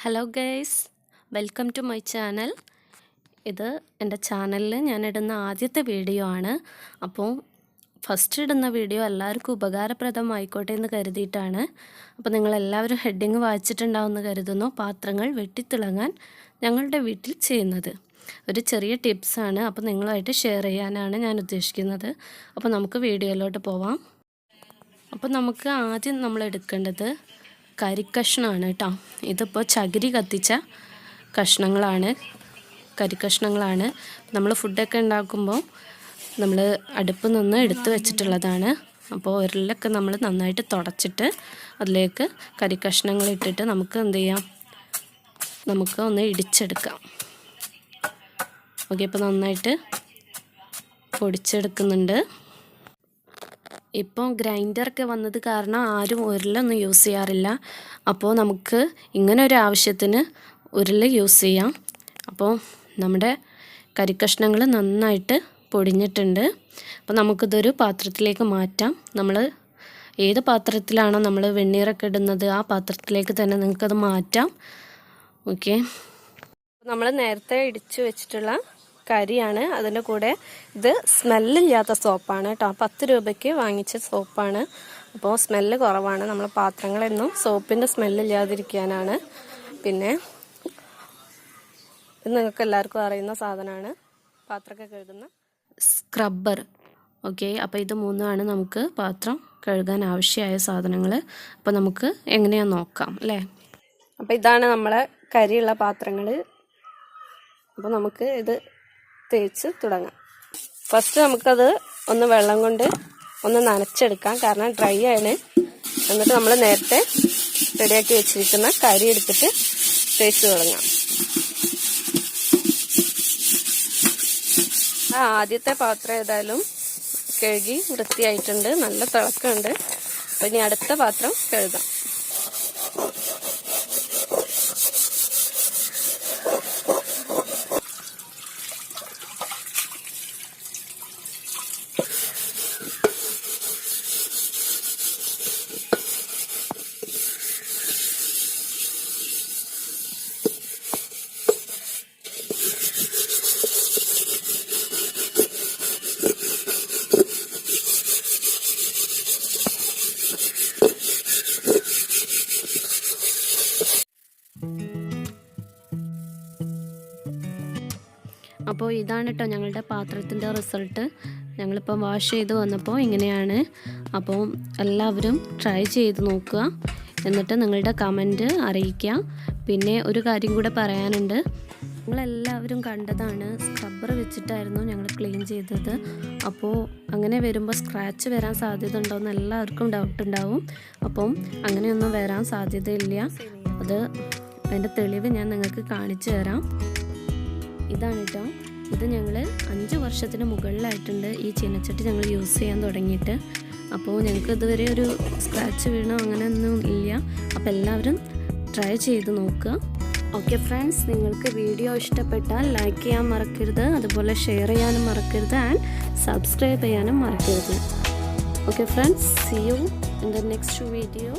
Hello guys, welcome to my channel. ഇത് എൻ്റെ ചാനലിൽ ഞാനിടുന്ന ആദ്യത്തെ വീഡിയോ ആണ്. അപ്പോൾ ഫസ്റ്റ് ഇടുന്ന വീഡിയോ എല്ലാവർക്കും ഉപകാരപ്രദമായിക്കോട്ടെ എന്ന് കരുതിയിട്ടാണ്. അപ്പോൾ നിങ്ങളെല്ലാവരും ഹെഡിങ് വായിച്ചിട്ടുണ്ടാവുമെന്ന് കരുതുന്നു. പാത്രങ്ങൾ വെട്ടിത്തിളങ്ങാൻ ഞങ്ങളുടെ വീട്ടിൽ ചെയ്യുന്നത് ഒരു ചെറിയ ടിപ്സാണ്. അപ്പോൾ നിങ്ങളുമായിട്ട് ഷെയർ ചെയ്യാനാണ് ഞാൻ ഉദ്ദേശിക്കുന്നത്. അപ്പോൾ നമുക്ക് വീഡിയോയിലോട്ട് പോവാം. അപ്പോൾ നമുക്ക് ആദ്യം നമ്മൾ എടുക്കേണ്ടത് കരിക്കഷ്ണമാണ് കേട്ടോ. ഇതിപ്പോൾ ചകിരി കത്തിച്ച കരിക്കഷ്ണങ്ങളാണ്. നമ്മൾ ഫുഡൊക്കെ ഉണ്ടാക്കുമ്പോൾ നമ്മൾ അടുപ്പിൽ നിന്ന് എടുത്തു വെച്ചിട്ടുള്ളതാണ്. അപ്പോൾ ഉരുളൊക്കെ നമ്മൾ നന്നായിട്ട് തുടച്ചിട്ട് അതിലേക്ക് കരിക്കഷ്ണങ്ങൾ ഇട്ടിട്ട് നമുക്ക് എന്ത് ചെയ്യാം, നമുക്ക് ഒന്ന് ഇടിച്ചെടുക്കാം. ഓക്കെ, ഇപ്പോൾ നന്നായിട്ട് പൊടിച്ചെടുക്കുന്നുണ്ട്. ഇപ്പോൾ ഗ്രൈൻഡറൊക്കെ വന്നത് കാരണം ആരും ഉരുളൊന്നും യൂസ് ചെയ്യാറില്ല. അപ്പോൾ നമുക്ക് ഇങ്ങനെ ഒരു ആവശ്യത്തിന് ഉരുള യൂസ് ചെയ്യാം. അപ്പോൾ നമ്മുടെ കരിക്കഷ്ണങ്ങൾ നന്നായിട്ട് പൊടിഞ്ഞിട്ടുണ്ട്. അപ്പോൾ നമുക്കിതൊരു പാത്രത്തിലേക്ക് മാറ്റാം. നമ്മൾ ഏത് പാത്രത്തിലാണോ നമ്മൾ വെണ്ണീറൊക്കെ ഇടുന്നത് ആ പാത്രത്തിലേക്ക് തന്നെ നിങ്ങൾക്കത് മാറ്റാം. ഓക്കെ, നമ്മൾ നേരത്തെ ഇടിച്ചു വെച്ചിട്ടുള്ള കരിയാണ്. അതിൻ്റെ കൂടെ ഇത് സ്മെല്ലില്ലാത്ത സോപ്പാണ് കേട്ടോ. 10 രൂപയ്ക്ക് വാങ്ങിച്ച സോപ്പാണ്. അപ്പോൾ സ്മെല്ല് കുറവാണ്. നമ്മൾ പാത്രങ്ങളെന്നും സോപ്പിൻ്റെ സ്മെല്ലില്ലാതിരിക്കാനാണ്. പിന്നെ ഇത് നിങ്ങൾക്ക് എല്ലാവർക്കും അറിയുന്ന സാധനമാണ്, പാത്രമൊക്കെ കഴുകുന്ന സ്ക്രബ്ബർ. ഓക്കെ, അപ്പോൾ ഇത് മൂന്നുമാണ് നമുക്ക് പാത്രം കഴുകാൻ ആവശ്യമായ സാധനങ്ങൾ. അപ്പോൾ നമുക്ക് എങ്ങനെയാണെന്ന് നോക്കാം അല്ലേ. അപ്പോൾ ഇതാണ് നമ്മളെ കരിയുള്ള പാത്രങ്ങൾ. അപ്പോൾ നമുക്ക് ഇത് തേച്ച് തുടങ്ങാം. ഫസ്റ്റ് നമുക്കത് ഒന്ന് വെള്ളം കൊണ്ട് ഒന്ന് നനച്ചെടുക്കാം, കാരണം ഡ്രൈ ആണ്. എന്നിട്ട് നമ്മൾ നേരത്തെ റെഡിയാക്കി വെച്ചിരിക്കുന്ന കരി എടുത്തിട്ട് തേച്ച് തുടങ്ങാം. ആദ്യത്തെ പാത്രം ഏതായാലും കഴുകി വൃത്തിയായിട്ടുണ്ട്, നല്ല തിളക്കമുണ്ട്. അപ്പോൾ ഇനി അടുത്ത പാത്രം കഴുകാം. അപ്പോൾ ഇതാണ് കേട്ടോ ഞങ്ങളുടെ പാത്രത്തിൻ്റെ റിസൾട്ട്. ഞങ്ങളിപ്പോൾ വാഷ് ചെയ്ത് വന്നപ്പോൾ ഇങ്ങനെയാണ്. അപ്പോൾ എല്ലാവരും ട്രൈ ചെയ്ത് നോക്കുക, എന്നിട്ട് നിങ്ങളുടെ കമൻറ്റ് അറിയിക്കുക. പിന്നെ ഒരു കാര്യം കൂടെ പറയാനുണ്ട്. നിങ്ങളെല്ലാവരും കണ്ടതാണ്, സ്ക്രബ്ബർ വെച്ചിട്ടായിരുന്നു ഞങ്ങൾ ക്ലീൻ ചെയ്തത്. അപ്പോൾ അങ്ങനെ വരുമ്പോൾ സ്ക്രാച്ച് വരാൻ സാധ്യത ഉണ്ടോയെന്ന് എല്ലാവർക്കും ഡൗട്ട് ഉണ്ടാവും. അപ്പം അങ്ങനെയൊന്നും വരാൻ സാധ്യതയില്ല. അതിൻ്റെ തെളിവ് ഞാൻ നിങ്ങൾക്ക് കാണിച്ചു തരാം. ഇതാണ് കേട്ടോ. ഇത് ഞങ്ങൾ 5 വർഷത്തിന് മുകളിലായിട്ടുണ്ട് ഈ ചീനച്ചട്ടി ഞങ്ങൾ യൂസ് ചെയ്യാൻ തുടങ്ങിയിട്ട്. അപ്പോൾ ഞങ്ങൾക്ക് ഇതുവരെ ഒരു സ്ക്രാച്ച് വീണോ അങ്ങനെയൊന്നും ഇല്ല. അപ്പോൾ എല്ലാവരും ട്രൈ ചെയ്ത് നോക്കുക. ഓക്കെ ഫ്രണ്ട്സ്, നിങ്ങൾക്ക് വീഡിയോ ഇഷ്ടപ്പെട്ടാൽ ലൈക്ക് ചെയ്യാൻ മറക്കരുത്, അതുപോലെ ഷെയർ ചെയ്യാനും മറക്കരുത്, ആൻഡ് സബ്സ്ക്രൈബ് ചെയ്യാനും മറക്കരുത്. Okay friends, see you in the next video.